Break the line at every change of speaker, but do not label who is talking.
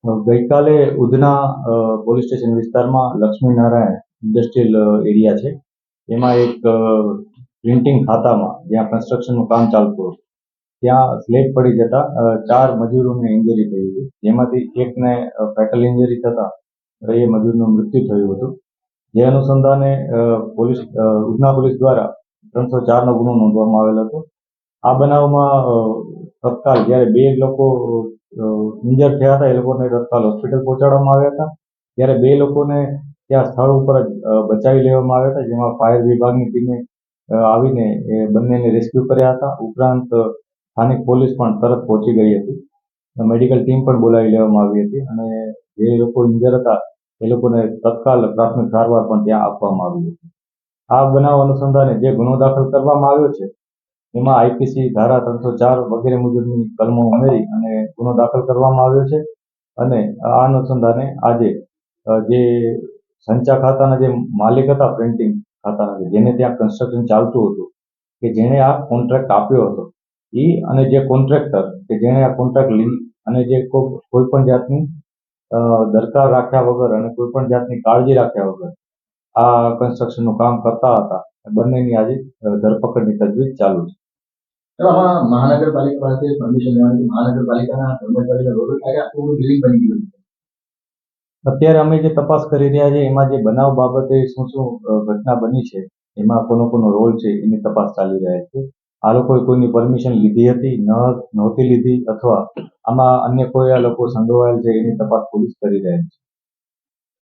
ગઈકાલે Udhna police station વિસ્તારમાં Laxminarayan industrial area છે. એમાં એક પ્રિન્ટિંગ ખાતામાં જ્યાં કન્સ્ટ્રક્શનનું કામ ચાલતું હતું ત્યાં સ્લેબ પડી જતા 4 મજૂરોને ઇન્જરી થઈ હતી, જેમાંથી એકને ફેટલ ઇન્જરી થતા એ મજૂરનું મૃત્યુ થયું હતું. જે અનુસંધાને ઉધના પોલીસ દ્વારા 304નો ગુનો નોંધવામાં આવેલ હતો. આ બનાવમાં તત્કાલ જ્યારે 2 લોકો ઇન્જર થયા હતા, એ લોકોને તત્કાલ હોસ્પિટલ પહોંચાડવામાં આવ્યા હતા. ત્યારે 2 લોકોને ત્યાં સ્થળ ઉપર જ બચાવી લેવામાં આવ્યા હતા, જેમાં ફાયર વિભાગની ટીમે આવીને એ બંનેને રેસ્ક્યુ કર્યા હતા. ઉપરાંત સ્થાનિક પોલીસ પણ તરત પહોંચી ગઈ હતી. મેડિકલ ટીમ પણ બોલાવી લેવામાં આવી હતી અને જે લોકો ઇન્જર હતા એ લોકોને તત્કાલ પ્રાથમિક સારવાર પણ ત્યાં આપવામાં આવી હતી. આ બનાવ અનુસંધાને જે ગુનો દાખલ કરવામાં આવ્યો છે એમાં આઈપીસી ધારા 304 વગેરે મુજબની કલમો ઉમેરી અને ગુનો દાખલ કરવામાં આવ્યો છે. અને આ અનુસંધાને આજે જે સંચા ખાતાના જે માલિક હતા, પ્રિન્ટિંગ ખાતાના, જેને ત્યાં કન્સ્ટ્રક્શન ચાલતું હતું, કે જેણે આ કોન્ટ્રાક્ટ આપ્યો હતો, એ અને જે કોન્ટ્રાક્ટર કે જેણે આ કોન્ટ્રાક્ટ અને જે કોઈ પણ જાતની દરકાર રાખ્યા વગર અને કોઈ પણ જાતની કાળજી રાખ્યા વગર આ કન્સ્ટ્રક્શનનું કામ કરતા હતા, બંનેની આજે ધરપકડની તજવીજ ચાલુ છે.
મહાનગરપાલિકા પાસે પરમિશન લેવાની મહાનગરપાલિકાના કર્મચારીઓ રોડ થાય આખું બિલ્ડિંગ બની ગયું.
અત્યારે અમે જે તપાસ કરી રહ્યા છીએ એમાં જે બનાવ બાબતે શું ઘટના બની છે, એમાં કોનો રોલ છે એની તપાસ ચાલી રહી છે. આ લોકોએ કોઈની પરમિશન લીધી હતી, નહોતી લીધી, અથવા આમાં અન્ય કોઈ આ લોકો સંડોવાયેલ છે એની તપાસ પોલીસ કરી રહી છે.